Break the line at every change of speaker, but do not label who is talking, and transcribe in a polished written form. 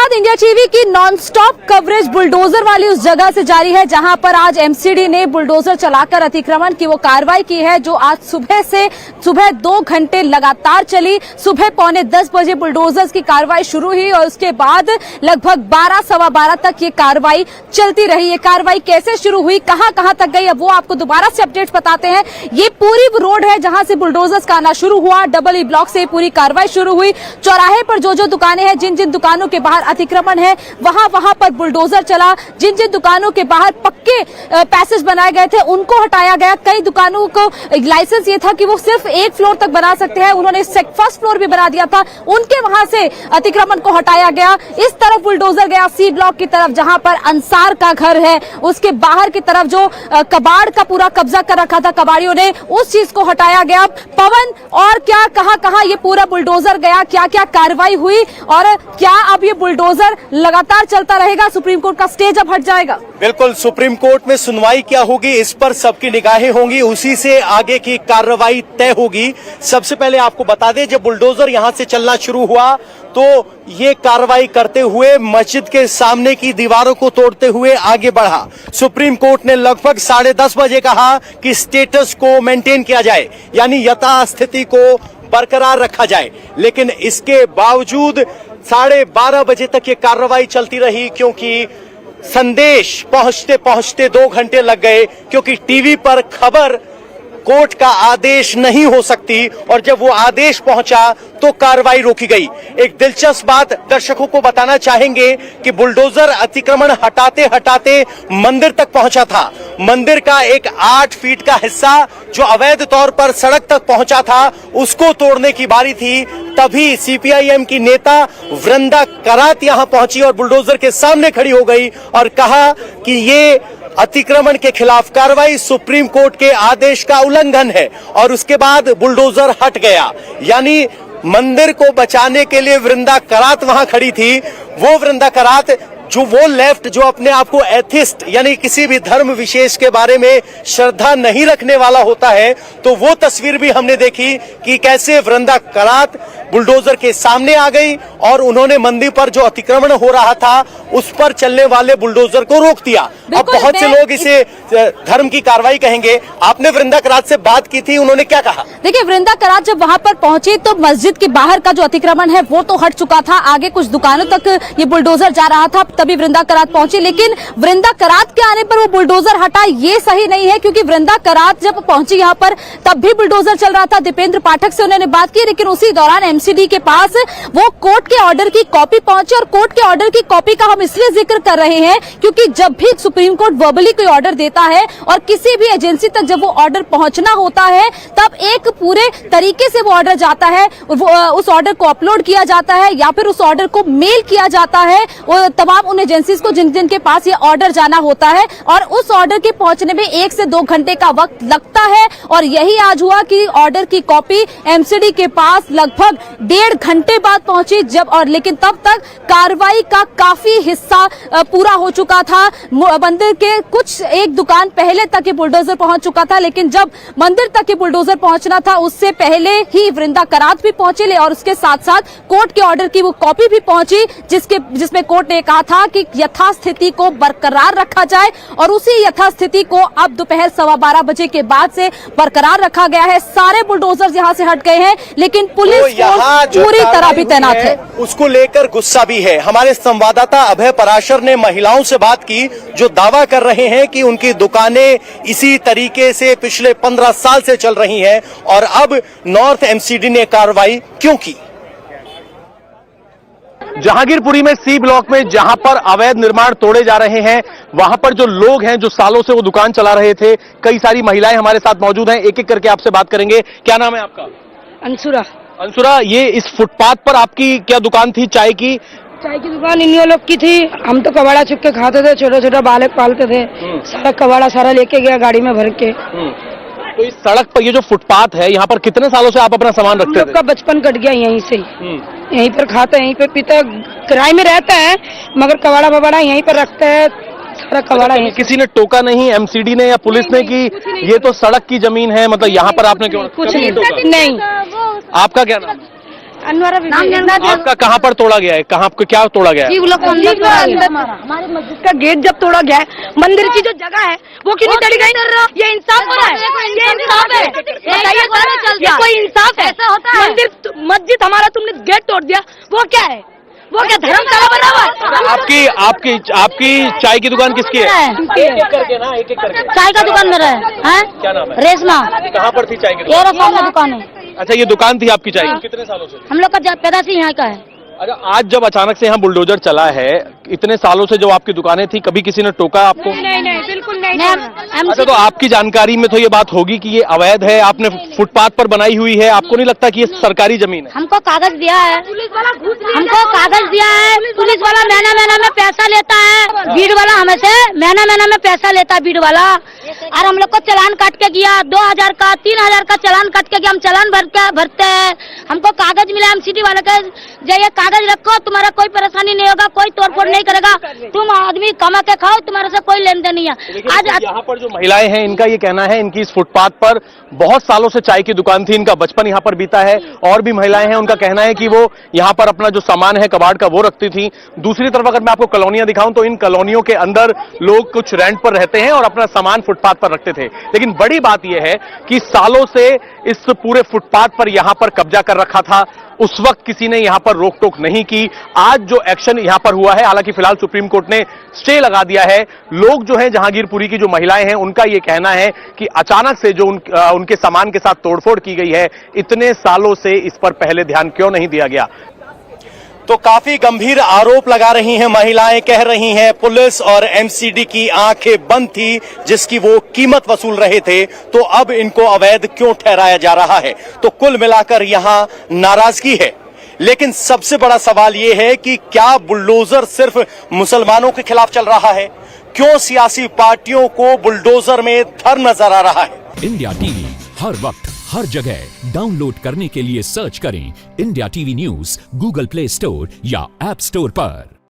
आजाद India TV की non-stop coverage bulldozer वाली उस जगह से जारी है जहां पर आज एमसीडी ने बुलडोजर चलाकर अतिक्रमण की वो कार्रवाई की है जो आज सुबह 2 घंटे लगातार चली। सुबह 9:45 बजे बुलडोजर्स की कार्रवाई शुरू हुई और उसके बाद लगभग 12 सवा 12 तक ये कार्रवाई चलती रही। ये कार्रवाई कैसे शुरू हुई, कहां तक गई, अब वो आपको दोबारा से अपडेट्स बताते हैं। ये पूरी रोड है जहां से बुलडोजर्स का आना शुरू हुआ। डबल ई ब्लॉक से पूरी कार्रवाई शुरू हुई। चौराहे पर जो दुकानें हैं, जिन दुकानों के बाहर अतिक्रमण है वहां पर बुलडोजर चला। जिन दुकानों के बाहर पक्के पैसेज बनाए गए थे उनको हटाया गया। कई दुकानों को लाइसेंस ये था कि वो सिर्फ 1 फ्लोर तक बना सकते हैं, उन्होंने फर्स्ट फ्लोर भी बना दिया था, उनके वहां से अतिक्रमण को हटाया गया। इस तरफ बुलडोजर गया सी ब्लॉक की तरफ जहां पर अंसार का घर है, उसके बाहर की तरफ जो कबाड़ का पूरा कब्जा कर रखा था कबाड़ियों ने, उस चीज को हटाया गया। पवन, और क्या कहां ये पूरा बुलडोजर गया, क्या कार्रवाई हुई और क्या अब ये बुलडोजर लगातार चलता रहेगा? सुप्रीम कोर्ट का स्टे अब हट जाएगा।
बिल्कुल, सुप्रीम कोर्ट में सुनवाई क्या होगी इस पर सबकी निगाहें होंगी, उसी से आगे की कार्रवाई तय होगी। सबसे पहले आपको बता दें, जब बुलडोजर यहां से चलना शुरू हुआ तो ये कार्रवाई करते हुए मस्जिद के सामने की दीवारों को तोड़ते हुए आगे बढ़ा। सुप्रीम कोर्ट ने लगभग 10:30 बजे कहा कि स्टेटस को मेंटेन किया जाए, यानी यथास्थिति को बरकरार रखा जाए, लेकिन इसके बावजूद 12:30 बजे तक ये कार्रवाई चलती रही क्योंकि संदेश पहुंचते पहुंचते 2 घंटे लग गए, क्योंकि टीवी पर खबर कोर्ट का आदेश नहीं हो सकती और जब वो आदेश पहुंचा तो कार्रवाई रोकी गई। एक दिलचस्प बात दर्शकों को बताना चाहेंगे कि बुलडोजर अतिक्रमण हटाते हटाते मंदिर तक पहुंचा था। मंदिर का एक 8 फीट का हिस्सा जो अवैध तौर पर सड़क तक पहुंचा था, उसको तोड़ने की बारी थी। तभी सीपीआईएम की नेता वृंदा करात यहां पहुंची और बुलडोजर के सामने खड़ी हो गई और कहा कि ये अतिक्रमण के खिलाफ कार्रवाई सुप्रीम कोर्ट के आदेश का उल्लंघन है, और उसके बाद बुलडोजर हट गया। यानी मंदिर को बचाने के लिए वृंदा करात वहां खड़ी थी। वो वृंदा करात जो अपने आप को एथिस्ट यानी किसी भी धर्म विशेष के बारे में श्रद्धा नहीं रखने वाला होता है, तो वो तस्वीर भी हमने देखी कि कैसे वृंदा करात बुलडोजर के सामने आ गई और उन्होंने मंदिर पर जो अतिक्रमण हो रहा था उस पर चलने वाले बुलडोजर को रोक दिया। अब बहुत से लोग इसे धर्म की कार्रवाई कहेंगे। आपने वृंदा करात से बात की थी, उन्होंने क्या कहा?
देखिए, वृंदा करात जब वहां पर पहुंची तो मस्जिद के बाहर का जो अतिक्रमण है वो तो हट चुका था, आगे कुछ दुकानों तक ये बुलडोजर जा रहा था, तभी वृंदा करात पहुंची। लेकिन वृंदा करात के आने पर वो बुलडोजर हटा, ये सही नहीं है, क्योंकि वृंदा करात जब पहुंची यहाँ पर तब भी बुलडोजर चल रहा था। दीपेंद्र पाठक से उन्होंने बात की, लेकिन उसी दौरान एमसीडी के पास वो कोर्ट के ऑर्डर की कॉपी पहुंची। और कोर्ट के ऑर्डर की कॉपी का हम इसलिए जिक्र कर रहे हैं क्योंकि जब भी सुप्रीम कोर्ट वर्बली कोई ऑर्डर देता है और किसी भी एजेंसी तक जब वो ऑर्डर पहुंचना होता है तब एक पूरे तरीके से वो ऑर्डर जाता है, उस ऑर्डर को अपलोड किया जाता है या फिर उस ऑर्डर को मेल किया जाता है तमाम उन एजेंसीज को जिनके पास ये ऑर्डर जाना होता है, और उस ऑर्डर के पहुंचने में 1 से 2 घंटे का वक्त लगता है। और यही आज हुआ कि ऑर्डर की कॉपी एमसीडी के पास लगभग 1.5 घंटे बाद पहुंची, लेकिन तब तक कार्रवाई का काफी हिस्सा पूरा हो चुका था। मंदिर के कुछ एक दुकान पहले तक ये बुलडोजर पहुंच चुका था, लेकिन जब मंदिर तक ये बुलडोजर पहुंचना था उससे पहले ही वृंदा करात भी पहुंचे और उसके साथ साथ कोर्ट के ऑर्डर की वो कॉपी भी पहुंची जिसमें कोर्ट ने कहा था कि यथास्थिति को बरकरार रखा जाए, और उसी यथास्थिति को अब दोपहर 12:15 बजे के बाद से बरकरार रखा गया है। सारे बुलडोजर यहाँ से हट गए हैं, लेकिन पुलिस पूरी तरह भी तैनात है।
उसको लेकर गुस्सा भी है। हमारे संवाददाता अभय पराशर ने महिलाओं से बात की जो दावा कर रहे हैं कि उनकी दुकानें इसी तरीके से पिछले 15 साल से चल रही हैं, और अब नॉर्थ एमसीडी ने कार्रवाई क्यों की? जहांगीरपुरी में सी ब्लॉक में जहां पर अवैध निर्माण तोड़े जा रहे हैं, वहां पर जो लोग हैं जो सालों से वो दुकान चला रहे थे, कई सारी महिलाएं हमारे साथ मौजूद हैं, एक एक करके आपसे बात करेंगे। क्या नाम है आपका? अंसुरा, ये इस फुटपाथ पर आपकी क्या दुकान थी? चाय की
दुकान इन लोग की थी। हम तो कबाड़ा चुप के खाते थे, छोटा छोटा बालक पालते थे। सारा कबाड़ा सारा लेके गया गाड़ी में भर के।
तो इस सड़क पर ये जो फुटपाथ है, यहाँ पर कितने सालों से आप अपना सामान रखते थे?
का बचपन कट गया यहीं से, यहीं पर खाते, यहीं पे पीते, किराए में रहते हैं मगर कबाड़ा बबाड़ा यहीं पर रखते हैं। सारा कबाड़ा है।
किसी ने टोका नहीं, एमसीडी ने या पुलिस ने कि ये तो सड़क की जमीन है, मतलब यहाँ पर आपने क्यों?
कुछ नहीं।
आपका क्या नाम?
अनवर
आपका कहाँ पर तोड़ा गया है, कहाँ क्या तोड़ा गया है?
हमारे मस्जिद का गेट जब तोड़ा गया है, मंदिर की जो जगह है वो क्यों नहीं तोड़ी गई? ये इंसाफ हो रहा है? ये इंसाफ है? बताइए, ये कोई इंसाफ है? मंदिर मस्जिद हमारा तुमने गेट तोड़ दिया, वो क्या है? वो क्या धर्मशाला बना हुआ है?
आपकी आपकी आपकी चाय की दुकान किसकी है? एक एक करके ना, एक एक करके।
चाय का दुकान मेरा है,
क्या नाम है?
रेशमा।
कहाँ पर थी चाय की
ये
दुकान?
सामने दुकान है।
अच्छा, ये दुकान थी आपकी चाय की? कितने सालों से?
हम लोग का पैदाशी यहाँ का है।
अच्छा, आज जब अचानक से यहाँ बुलडोजर चला है, इतने सालों से जो आपकी दुकानें थी, कभी किसी ने टोका आपको?
नहीं, बिल्कुल नहीं।
अच्छा, तो आपकी जानकारी में तो ये बात होगी कि ये अवैध है, आपने फुटपाथ पर बनाई हुई है, आपको नहीं लगता कि ये सरकारी जमीन है?
हमको कागज दिया है, हमको कागज दिया है। पुलिस वाला महीना में पैसा लेता है, भीड़ वाला हमें से महीना में पैसा लेता है, भीड़ वाला। और हम लोग को चालान काट के गया, 2000 का 3000 का चालान काट के गया। हम चालान भरते हैं, हमको कागज मिला। हम सिटी वाले के ये कागज रखो, तुम्हारा कोई परेशानी नहीं होगा, कोई तोड़फोड़ नहीं करेगा, तुम आदमी कमा के खाओ, तुम्हारे से कोई लेन देन नहीं है। आज
यहाँ पर जो महिलाएं हैं, इनका ये कहना है, इनकी इस फुटपाथ पर बहुत सालों से चाय की दुकान थी, इनका बचपन यहाँ पर बीता है। और भी महिलाएं हैं, उनका कहना है कि वो यहाँ पर अपना जो सामान है कबाड़ का वो रखती थी। दूसरी तरफ अगर मैं आपको कॉलोनियां दिखाऊं तो इन कॉलोनियों के अंदर लोग कुछ रेंट पर रहते हैं और अपना सामान फुटपाथ पर रखते थे। लेकिन बड़ी बात यह है कि सालों से इस पूरे फुटपाथ पर यहां पर कब्जा कर रखा था, उस वक्त किसी ने यहां पर रोक टोक नहीं की। आज जो एक्शन यहां पर हुआ है, हालांकि फिलहाल सुप्रीम कोर्ट ने स्टे लगा दिया है। लोग जो हैं, जहांगीरपुरी की जो महिलाएं हैं, उनका यह कहना है कि अचानक से जो उनके सामान के साथ तोड़फोड़ की गई है, इतने सालों से इस पर पहले ध्यान क्यों नहीं दिया गया। तो काफी गंभीर आरोप लगा रही हैं महिलाएं, कह रही हैं पुलिस और एमसीडी की आंखें बंद थी जिसकी वो कीमत वसूल रहे थे, तो अब इनको अवैध क्यों ठहराया जा रहा है। तो कुल मिलाकर यहां नाराजगी है। लेकिन सबसे बड़ा सवाल यह है कि क्या बुलडोजर सिर्फ मुसलमानों के खिलाफ चल रहा है? क्यों सियासी पार्टियों को बुलडोजर में धर्म नजर आ रहा है?
इंडिया टीवी हर वक्त हर जगह डाउनलोड करने के लिए सर्च करें India TV news Google play store या ऐप स्टोर पर।